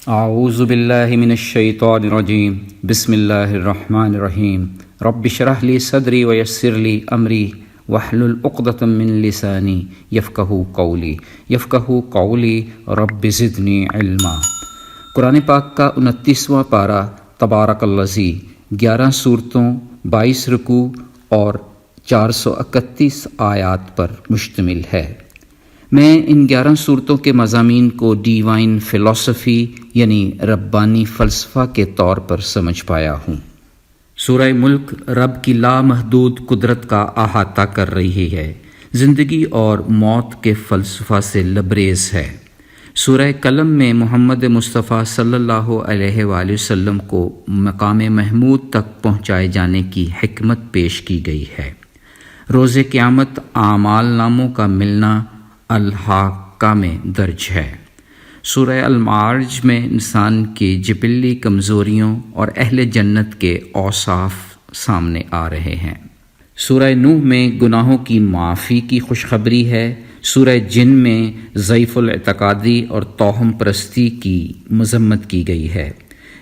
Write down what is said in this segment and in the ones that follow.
اعوذ باللہ من الشیطان الرجیم بسم اللہ الرحمن الرحیم رب اشرح لی صدری ویسر لی امری واحلل عقدۃ من لسانی یفقہوا قولی رب زدنی علما۔ قرآن پاک کا 29واں پارہ تبارک الذی 11 سورتوں 22 رکوع اور 431 آیات پر مشتمل ہے۔ میں ان 11 صورتوں کے مضامین کو ڈیوائن فلسفی یعنی ربانی فلسفہ کے طور پر سمجھ پایا ہوں۔ سورہ ملک رب کی لامحدود قدرت کا احاطہ کر رہی ہے، زندگی اور موت کے فلسفہ سے لبریز ہے۔ سورہ قلم میں محمد مصطفیٰ صلی اللہ علیہ وآلہ وسلم کو مقام محمود تک پہنچائے جانے کی حکمت پیش کی گئی ہے۔ روز قیامت اعمال ناموں کا ملنا الحاقہ میں درج ہے۔ سورہ المعارج میں انسان کی جبلی کمزوریوں اور اہل جنت کے اوصاف سامنے آ رہے ہیں۔ سورہ نوح میں گناہوں کی معافی کی خوشخبری ہے۔ سورہ جن میں ضعیف الاعتقادی اور توہم پرستی کی مذمت کی گئی ہے۔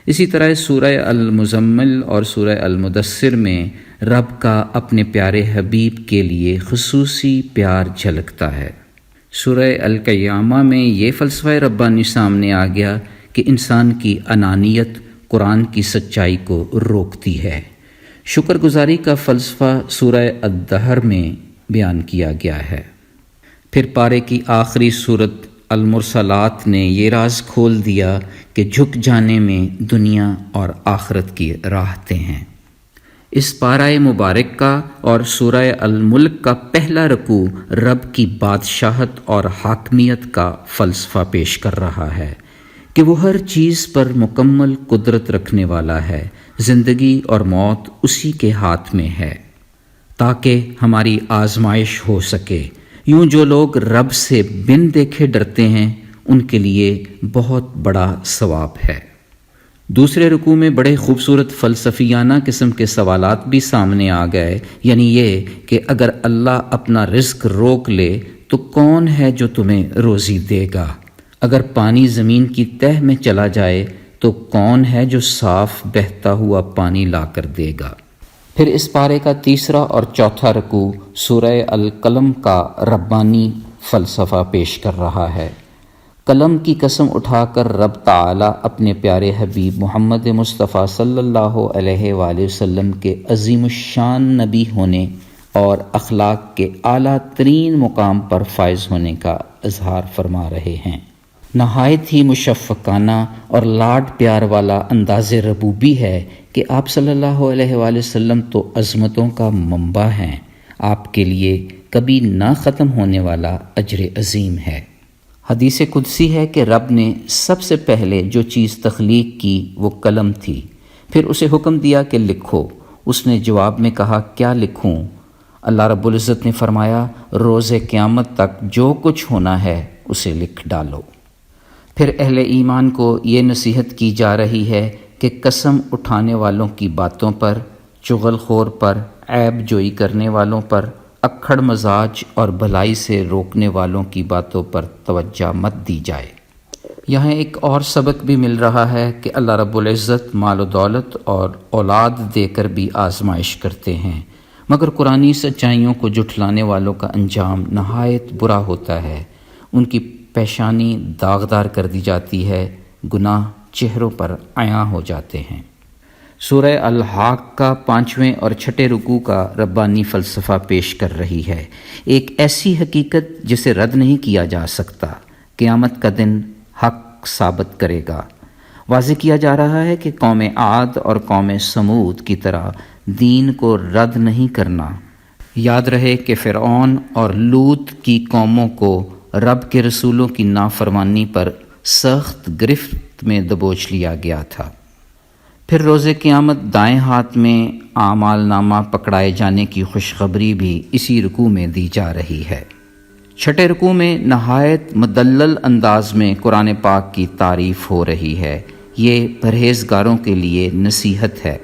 اسی طرح سورہ المزمل اور سورہ المدثر میں رب کا اپنے پیارے حبیب کے لیے خصوصی پیار جھلکتا ہے۔ سورہ القیامہ میں یہ فلسفہ ربانی سامنے آ گیا کہ انسان کی انانیت قرآن کی سچائی کو روکتی ہے۔ شکر گزاری کا فلسفہ سورہ الدہر میں بیان کیا گیا ہے۔ پھر پارے کی آخری سورت المرسلات نے یہ راز کھول دیا کہ جھک جانے میں دنیا اور آخرت کی راحتیں ہیں۔ اس پارہ مبارک کا اور سورہ الملک کا پہلا رکوع رب کی بادشاہت اور حاکمیت کا فلسفہ پیش کر رہا ہے کہ وہ ہر چیز پر مکمل قدرت رکھنے والا ہے، زندگی اور موت اسی کے ہاتھ میں ہے تاکہ ہماری آزمائش ہو سکے۔ یوں جو لوگ رب سے بن دیکھے ڈرتے ہیں ان کے لیے بہت بڑا ثواب ہے۔ دوسرے رکوع میں بڑے خوبصورت فلسفیانہ قسم کے سوالات بھی سامنے آ گئے، یعنی یہ کہ اگر اللہ اپنا رزق روک لے تو کون ہے جو تمہیں روزی دے گا؟ اگر پانی زمین کی تہہ میں چلا جائے تو کون ہے جو صاف بہتا ہوا پانی لا کر دے گا؟ پھر اس پارے کا تیسرا اور چوتھا رکوع سورہ القلم کا ربانی فلسفہ پیش کر رہا ہے۔ قلم کی قسم اٹھا کر رب تعالیٰ اپنے پیارے حبیب محمد مصطفیٰ صلی اللہ علیہ وآلہ وسلم کے عظیم الشان نبی ہونے اور اخلاق کے اعلیٰ ترین مقام پر فائز ہونے کا اظہار فرما رہے ہیں۔ نہایت ہی مشفقانہ اور لاڈ پیار والا انداز ربوبی ہے کہ آپ صلی اللہ علیہ وآلہ وسلم تو عظمتوں کا منبع ہیں، آپ کے لیے کبھی نہ ختم ہونے والا اجر عظیم ہے۔ حدیث قدسی ہے کہ رب نے سب سے پہلے جو چیز تخلیق کی وہ قلم تھی، پھر اسے حکم دیا کہ لکھو۔ اس نے جواب میں کہا کیا لکھوں؟ اللہ رب العزت نے فرمایا روز قیامت تک جو کچھ ہونا ہے اسے لکھ ڈالو۔ پھر اہل ایمان کو یہ نصیحت کی جا رہی ہے کہ قسم اٹھانے والوں کی باتوں پر، چغل خور پر، عیب جوئی کرنے والوں پر، اکھڑ مزاج اور بھلائی سے روکنے والوں کی باتوں پر توجہ مت دی جائے۔ یہاں ایک اور سبق بھی مل رہا ہے کہ اللہ رب العزت مال و دولت اور اولاد دے کر بھی آزمائش کرتے ہیں، مگر قرآنی سچائیوں کو جھٹلانے والوں کا انجام نہایت برا ہوتا ہے۔ ان کی پیشانی داغدار کر دی جاتی ہے، گناہ چہروں پر عیاں ہو جاتے ہیں۔ سورہ الحاقہ 5ویں اور 6 رکوع کا ربانی فلسفہ پیش کر رہی ہے، ایک ایسی حقیقت جسے رد نہیں کیا جا سکتا۔ قیامت کا دن حق ثابت کرے گا۔ واضح کیا جا رہا ہے کہ قوم عاد اور قوم سمود کی طرح دین کو رد نہیں کرنا۔ یاد رہے کہ فرعون اور لوط کی قوموں کو رب کے رسولوں کی نافرمانی پر سخت گرفت میں دبوچ لیا گیا تھا۔ پھر روز قیامت دائیں ہاتھ میں اعمال نامہ پکڑائے جانے کی خوشخبری بھی اسی رکوع میں دی جا رہی ہے۔ 6 رکوع میں نہایت مدلل انداز میں قرآن پاک کی تعریف ہو رہی ہے، یہ پرہیزگاروں کے لیے نصیحت ہے۔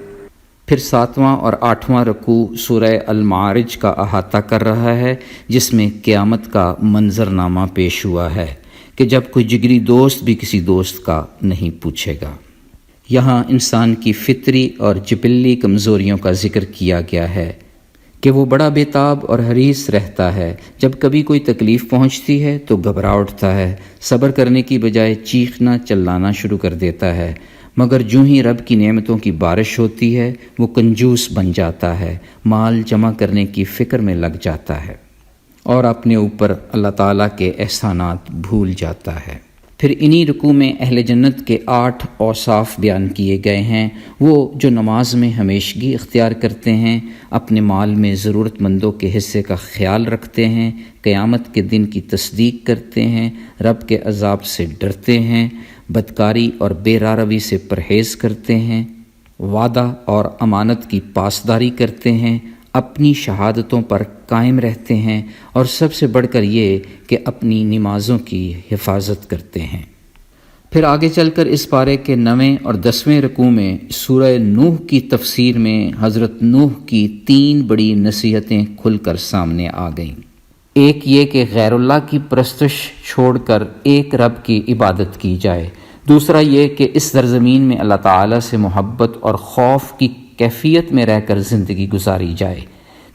پھر 7واں اور 8واں رکوع سورہ المعارج کا احاطہ کر رہا ہے، جس میں قیامت کا منظرنامہ پیش ہوا ہے کہ جب کوئی جگری دوست بھی کسی دوست کا نہیں پوچھے گا۔ یہاں انسان کی فطری اور جبلی کمزوریوں کا ذکر کیا گیا ہے کہ وہ بڑا بےتاب اور حریص رہتا ہے، جب کبھی کوئی تکلیف پہنچتی ہے تو گھبرا اٹھتا ہے، صبر کرنے کی بجائے چیخنا چلانا شروع کر دیتا ہے، مگر جوں ہی رب کی نعمتوں کی بارش ہوتی ہے وہ کنجوس بن جاتا ہے، مال جمع کرنے کی فکر میں لگ جاتا ہے اور اپنے اوپر اللہ تعالیٰ کے احسانات بھول جاتا ہے۔ پھر انہی رکوع میں اہل جنت کے 8 اوصاف بیان کیے گئے ہیں، وہ جو نماز میں ہمیشگی اختیار کرتے ہیں، اپنے مال میں ضرورت مندوں کے حصے کا خیال رکھتے ہیں، قیامت کے دن کی تصدیق کرتے ہیں، رب کے عذاب سے ڈرتے ہیں، بدکاری اور بے راروی سے پرہیز کرتے ہیں، وعدہ اور امانت کی پاسداری کرتے ہیں، اپنی شہادتوں پر قائم رہتے ہیں، اور سب سے بڑھ کر یہ کہ اپنی نمازوں کی حفاظت کرتے ہیں۔ پھر آگے چل کر اس پارے کے 9 اور 10 رکوع میں سورہ نوح کی تفسیر میں حضرت نوح کی 3 بڑی نصیحتیں کھل کر سامنے آ گئیں۔ ایک یہ کہ غیر اللہ کی پرستش چھوڑ کر ایک رب کی عبادت کی جائے، دوسرا یہ کہ اس سرزمین میں اللہ تعالیٰ سے محبت اور خوف کی کیفیت میں رہ کر زندگی گزاری جائے،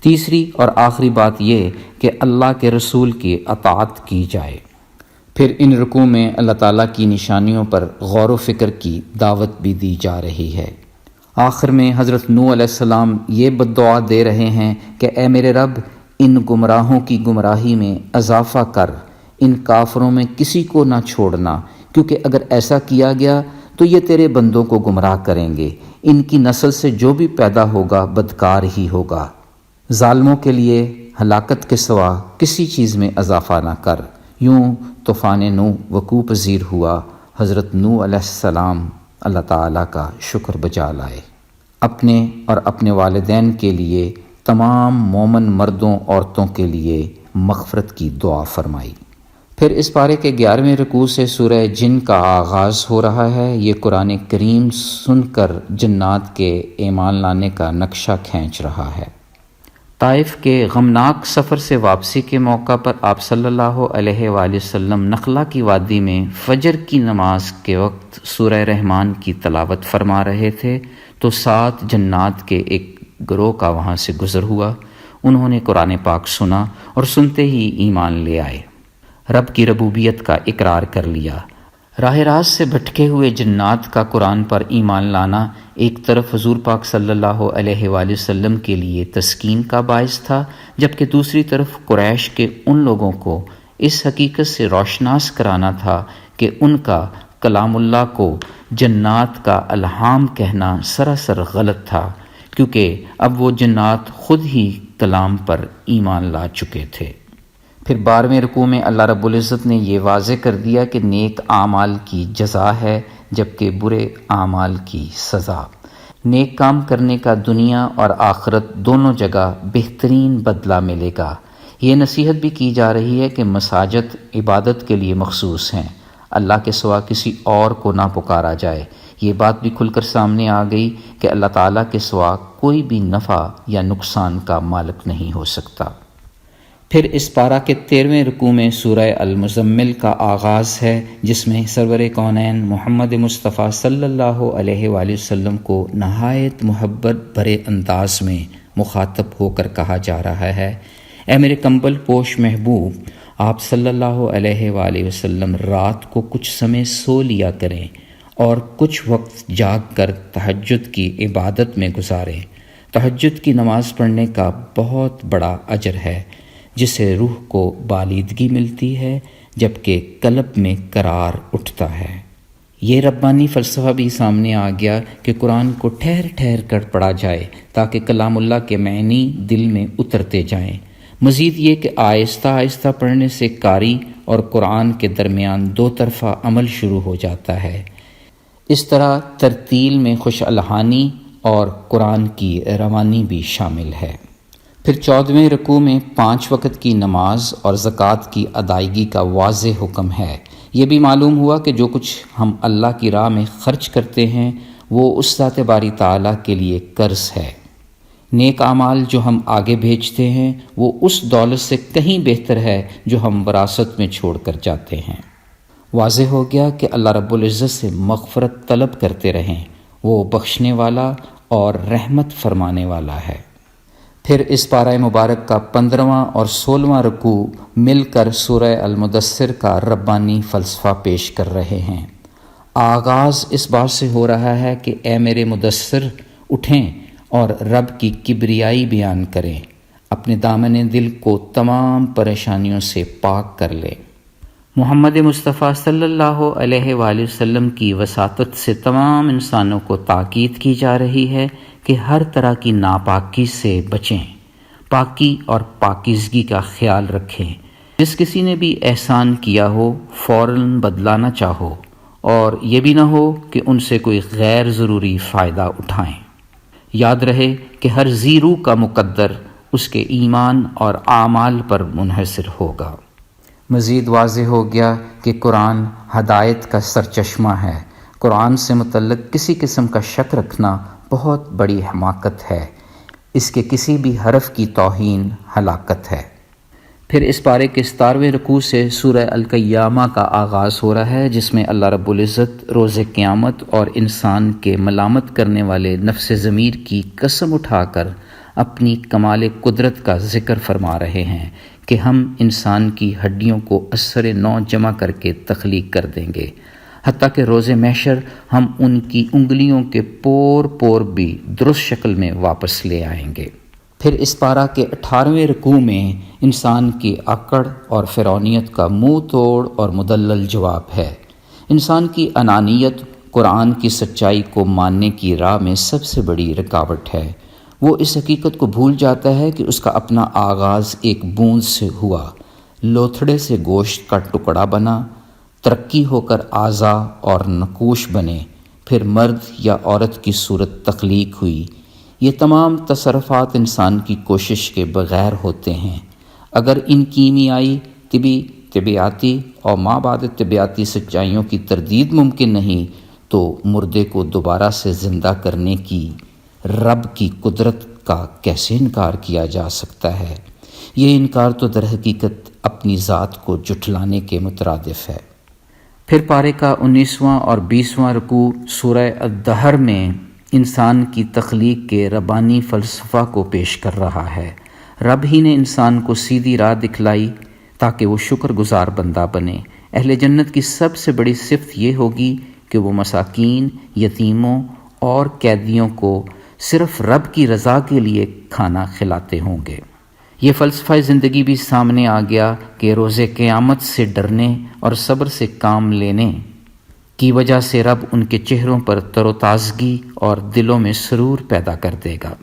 تیسری اور آخری بات یہ کہ اللہ کے رسول کی اطاعت کی جائے۔ پھر ان رکوع میں اللہ تعالیٰ کی نشانیوں پر غور و فکر کی دعوت بھی دی جا رہی ہے۔ آخر میں حضرت نوح علیہ السلام یہ بددعا دے رہے ہیں کہ اے میرے رب، ان گمراہوں کی گمراہی میں اضافہ کر، ان کافروں میں کسی کو نہ چھوڑنا، کیونکہ اگر ایسا کیا گیا تو یہ تیرے بندوں کو گمراہ کریں گے، ان کی نسل سے جو بھی پیدا ہوگا بدکار ہی ہوگا۔ ظالموں کے لیے ہلاکت کے سوا کسی چیز میں اضافہ نہ کر۔ یوں طوفان نوح وقوع پذیر ہوا۔ حضرت نوح علیہ السلام اللہ تعالیٰ کا شکر بجا لائے، اپنے اور اپنے والدین کے لیے، تمام مومن مردوں عورتوں کے لیے مغفرت کی دعا فرمائی۔ پھر اس پارے کے 11ویں رکوع سے سورہ جن کا آغاز ہو رہا ہے۔ یہ قرآن کریم سن کر جنات کے ایمان لانے کا نقشہ کھینچ رہا ہے۔ طائف کے غمناک سفر سے واپسی کے موقع پر آپ صلی اللہ علیہ وآلہ وسلم نخلا کی وادی میں فجر کی نماز کے وقت سورہ رحمان کی تلاوت فرما رہے تھے تو 7 جنات کے ایک گروہ کا وہاں سے گزر ہوا۔ انہوں نے قرآن پاک سنا اور سنتے ہی ایمان لے آئے، رب کی ربوبیت کا اقرار کر لیا۔ راہ راست سے بھٹکے ہوئے جنات کا قرآن پر ایمان لانا ایک طرف حضور پاک صلی اللہ علیہ وآلہ وسلم کے لیے تسکین کا باعث تھا، جبکہ دوسری طرف قریش کے ان لوگوں کو اس حقیقت سے روشناس کرانا تھا کہ ان کا کلام اللہ کو جنات کا الہام کہنا سراسر غلط تھا، کیونکہ اب وہ جنات خود ہی کلام پر ایمان لا چکے تھے۔ پھر 12ویں رکوع میں اللہ رب العزت نے یہ واضح کر دیا کہ نیک اعمال کی جزا ہے جبکہ برے اعمال کی سزا۔ نیک کام کرنے کا دنیا اور آخرت دونوں جگہ بہترین بدلہ ملے گا۔ یہ نصیحت بھی کی جا رہی ہے کہ مساجد عبادت کے لیے مخصوص ہیں، اللہ کے سوا کسی اور کو نہ پکارا جائے۔ یہ بات بھی کھل کر سامنے آ گئی کہ اللہ تعالیٰ کے سوا کوئی بھی نفع یا نقصان کا مالک نہیں ہو سکتا۔ پھر اس پارہ کے 13ویں رکوع میں سورہ المزمل کا آغاز ہے، جس میں سرور کونین محمد مصطفیٰ صلی اللہ علیہ وآلہ وسلم کو نہایت محبت بھرے انداز میں مخاطب ہو کر کہا جا رہا ہے، اے میرے کمبل پوش محبوب، آپ صلی اللہ علیہ وآلہ وسلم رات کو کچھ سمے سو لیا کریں اور کچھ وقت جاگ کر تہجد کی عبادت میں گزاریں۔ تہجد کی نماز پڑھنے کا بہت بڑا اجر ہے، جسے روح کو بالیدگی ملتی ہے جبکہ قلب میں قرار اٹھتا ہے۔ یہ ربانی فلسفہ بھی سامنے آ گیا کہ قرآن کو ٹھہر ٹھہر کر پڑھا جائے تاکہ کلام اللہ کے معنی دل میں اترتے جائیں۔ مزید یہ کہ آہستہ آہستہ پڑھنے سے قاری اور قرآن کے درمیان 2 طرفہ عمل شروع ہو جاتا ہے۔ اس طرح ترتیل میں خوش الحانی اور قرآن کی روانی بھی شامل ہے۔ پھر 14ویں رکوع میں 5 وقت کی نماز اور زکوٰۃ کی ادائیگی کا واضح حکم ہے۔ یہ بھی معلوم ہوا کہ جو کچھ ہم اللہ کی راہ میں خرچ کرتے ہیں وہ اس ذات باری تعالیٰ کے لیے قرض ہے۔ نیک اعمال جو ہم آگے بھیجتے ہیں وہ اس دولت سے کہیں بہتر ہے جو ہم وراثت میں چھوڑ کر جاتے ہیں۔ واضح ہو گیا کہ اللہ رب العزت سے مغفرت طلب کرتے رہیں، وہ بخشنے والا اور رحمت فرمانے والا ہے۔ پھر اس پارہ مبارک کا 15واں اور 16واں رکوع مل کر سورہ المدثر کا ربانی فلسفہ پیش کر رہے ہیں۔ آغاز اس بات سے ہو رہا ہے کہ اے میرے مدثر، اٹھیں اور رب کی کبریائی بیان کریں، اپنے دامن دل کو تمام پریشانیوں سے پاک کر لیں۔ محمد مصطفیٰ صلی اللہ علیہ وآلہ وسلم کی وساطت سے تمام انسانوں کو تاکید کی جا رہی ہے کہ ہر طرح کی ناپاکی سے بچیں، پاکی اور پاکیزگی کا خیال رکھیں۔ جس کسی نے بھی احسان کیا ہو فوراً بدلہ نہ چاہو، اور یہ بھی نہ ہو کہ ان سے کوئی غیر ضروری فائدہ اٹھائیں۔ یاد رہے کہ ہر ذی روح کا مقدر اس کے ایمان اور اعمال پر منحصر ہوگا۔ مزید واضح ہو گیا کہ قرآن ہدایت کا سرچشمہ ہے۔ قرآن سے متعلق کسی قسم کا شک رکھنا بہت بڑی حماقت ہے، اس کے کسی بھی حرف کی توہین ہلاکت ہے۔ پھر اس پارے کے 17ویں رکوع سے سورہ القیامہ کا آغاز ہو رہا ہے، جس میں اللہ رب العزت روز قیامت اور انسان کے ملامت کرنے والے نفس ضمیر کی قسم اٹھا کر اپنی کمال قدرت کا ذکر فرما رہے ہیں کہ ہم انسان کی ہڈیوں کو اثر نو جمع کر کے تخلیق کر دیں گے، حتیٰ کہ روز محشر ہم ان کی انگلیوں کے پور پور بھی درست شکل میں واپس لے آئیں گے۔ پھر اس پارہ کے 18ویں رکوع میں انسان کی اکڑ اور فرعونیت کا منہ توڑ اور مدلل جواب ہے۔ انسان کی انانیت قرآن کی سچائی کو ماننے کی راہ میں سب سے بڑی رکاوٹ ہے۔ وہ اس حقیقت کو بھول جاتا ہے کہ اس کا اپنا آغاز ایک بوند سے ہوا، لوتھڑے سے گوشت کا ٹکڑا بنا، ترقی ہو کر اعضاء اور نقوش بنے، پھر مرد یا عورت کی صورت تخلیق ہوئی۔ یہ تمام تصرفات انسان کی کوشش کے بغیر ہوتے ہیں۔ اگر ان کیمیائی، طبیعیاتی اور ما بعد طبیعیاتی سچائیوں کی تردید ممکن نہیں تو مردے کو دوبارہ سے زندہ کرنے کی رب کی قدرت کا کیسے انکار کیا جا سکتا ہے؟ یہ انکار تو در حقیقت اپنی ذات کو جھٹلانے کے مترادف ہے۔ پھر پارے کا 19واں اور 20واں رکوع سورہ الدہر میں انسان کی تخلیق کے ربانی فلسفہ کو پیش کر رہا ہے۔ رب ہی نے انسان کو سیدھی راہ دکھلائی تاکہ وہ شکر گزار بندہ بنے۔ اہل جنت کی سب سے بڑی صفت یہ ہوگی کہ وہ مساکین، یتیموں اور قیدیوں کو صرف رب کی رضا کے لیے کھانا کھلاتے ہوں گے۔ یہ فلسفہ زندگی بھی سامنے آ گیا کہ روز قیامت سے ڈرنے اور صبر سے کام لینے کی وجہ سے رب ان کے چہروں پر تر و تازگی اور دلوں میں سرور پیدا کر دے گا۔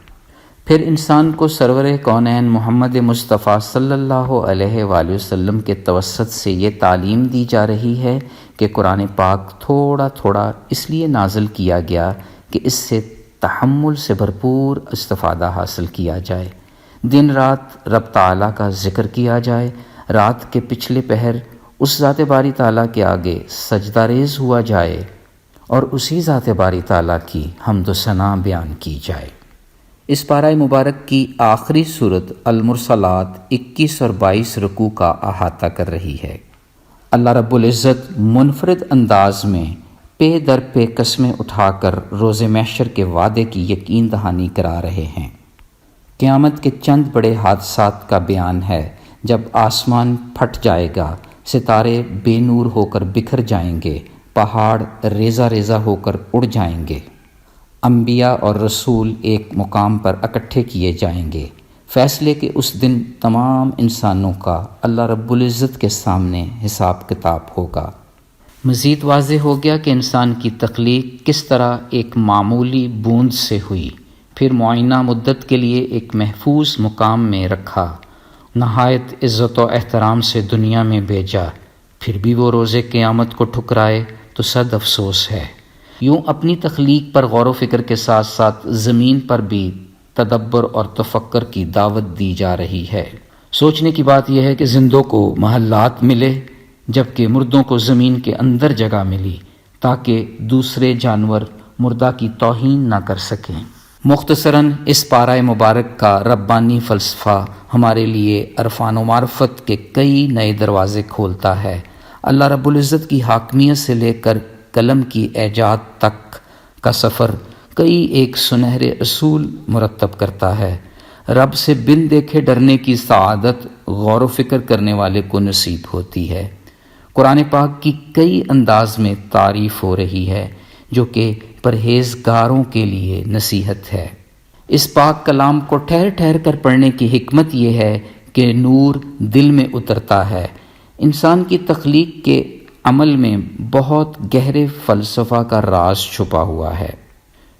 پھر انسان کو سرور کونین محمد مصطفیٰ صلی اللہ علیہ وآلہ وسلم کے توسط سے یہ تعلیم دی جا رہی ہے کہ قرآن پاک تھوڑا تھوڑا اس لیے نازل کیا گیا کہ اس سے تحمل سے بھرپور استفادہ حاصل کیا جائے۔ دن رات رب تعالیٰ کا ذکر کیا جائے، رات کے پچھلے پہر اس ذات باری تعالیٰ کے آگے سجدہ ریز ہوا جائے اور اسی ذات باری تعالیٰ کی حمد و ثنا بیان کی جائے۔ اس پارہ مبارک کی آخری سورت المرسلات 21 اور 22 رکوع کا احاطہ کر رہی ہے۔ اللہ رب العزت منفرد انداز میں پے در پے قسمیں اٹھا کر روز محشر کے وعدے کی یقین دہانی کرا رہے ہیں۔ قیامت کے چند بڑے حادثات کا بیان ہے، جب آسمان پھٹ جائے گا، ستارے بے نور ہو کر بکھر جائیں گے، پہاڑ ریزہ ریزہ ہو کر اڑ جائیں گے، انبیاء اور رسول ایک مقام پر اکٹھے کیے جائیں گے۔ فیصلے کے اس دن تمام انسانوں کا اللہ رب العزت کے سامنے حساب کتاب ہوگا۔ مزید واضح ہو گیا کہ انسان کی تخلیق کس طرح ایک معمولی بوند سے ہوئی، پھر معینہ مدت کے لیے ایک محفوظ مقام میں رکھا، نہایت عزت و احترام سے دنیا میں بھیجا، پھر بھی وہ روز قیامت کو ٹھکرائے تو صد افسوس ہے۔ یوں اپنی تخلیق پر غور و فکر کے ساتھ ساتھ زمین پر بھی تدبر اور تفکر کی دعوت دی جا رہی ہے۔ سوچنے کی بات یہ ہے کہ زندوں کو محلات ملے جبکہ مردوں کو زمین کے اندر جگہ ملی تاکہ دوسرے جانور مردہ کی توہین نہ کر سکیں۔ مختصراً اس پارہ مبارک کا ربانی فلسفہ ہمارے لیے عرفان و معرفت کے کئی نئے دروازے کھولتا ہے۔ اللہ رب العزت کی حاکمیت سے لے کر قلم کی ایجاد تک کا سفر کئی ایک سنہرے اصول مرتب کرتا ہے۔ رب سے بن دیکھے ڈرنے کی سعادت غور و فکر کرنے والے کو نصیب ہوتی ہے۔ قرآن پاک کی کئی انداز میں تعریف ہو رہی ہے جو کہ پرہیزگاروں کے لیے نصیحت ہے۔ اس پاک کلام کو ٹھہر ٹھہر کر پڑھنے کی حکمت یہ ہے کہ نور دل میں اترتا ہے۔ انسان کی تخلیق کے عمل میں بہت گہرے فلسفہ کا راز چھپا ہوا ہے۔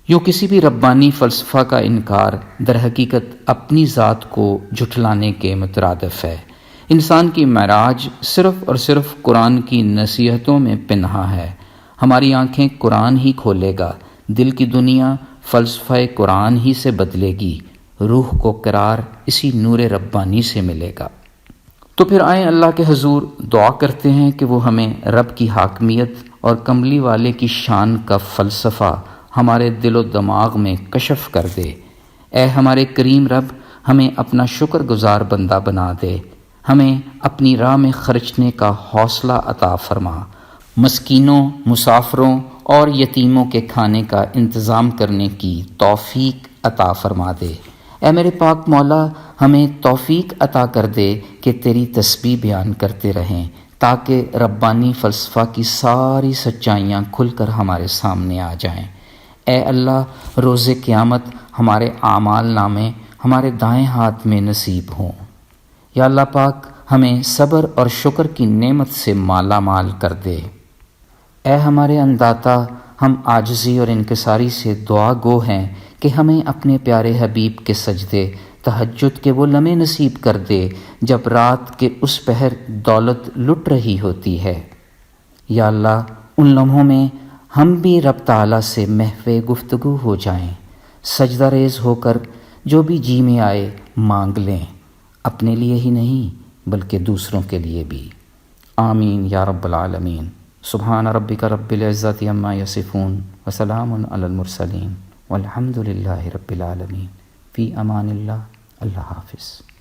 یوں کسی بھی ربانی فلسفہ کا انکار در حقیقت اپنی ذات کو جھٹلانے کے مترادف ہے۔ انسان کی معراج صرف اور صرف قرآن کی نصیحتوں میں پنہاں ہے۔ ہماری آنکھیں قرآن ہی کھولے گا، دل کی دنیا فلسفہ قرآن ہی سے بدلے گی، روح کو قرار اسی نور ربانی سے ملے گا۔ تو پھر آئیں اللہ کے حضور دعا کرتے ہیں کہ وہ ہمیں رب کی حاکمیت اور کملی والے کی شان کا فلسفہ ہمارے دل و دماغ میں کشف کر دے۔ اے ہمارے کریم رب، ہمیں اپنا شکر گزار بندہ بنا دے، ہمیں اپنی راہ میں خرچنے کا حوصلہ عطا فرما، مسکینوں، مسافروں اور یتیموں کے کھانے کا انتظام کرنے کی توفیق عطا فرما دے۔ اے میرے پاک مولا، ہمیں توفیق عطا کر دے کہ تیری تسبیح بیان کرتے رہیں تاکہ ربانی فلسفہ کی ساری سچائیاں کھل کر ہمارے سامنے آ جائیں۔ اے اللہ، روز قیامت ہمارے اعمال نامے ہمارے دائیں ہاتھ میں نصیب ہوں۔ یا اللہ پاک، ہمیں صبر اور شکر کی نعمت سے مالا مال کر دے۔ اے ہمارے انداتا، ہم عاجزی اور انکساری سے دعا گو ہیں کہ ہمیں اپنے پیارے حبیب کے سجدے تہجد کے وہ لمحے نصیب کر دے جب رات کے اس پہر دولت لٹ رہی ہوتی ہے۔ یا اللہ، ان لمحوں میں ہم بھی رب تعالیٰ سے محو گفتگو ہو جائیں، سجدہ ریز ہو کر جو بھی جی میں آئے مانگ لیں، اپنے لیے ہی نہیں بلکہ دوسروں کے لیے بھی۔ آمین یا رب العالمین۔ سبحان ربک رب العزت عما یصفون وسلام علی المرسلین والحمد للہ رب العالمین۔ فی امان اللہ۔ اللہ حافظ۔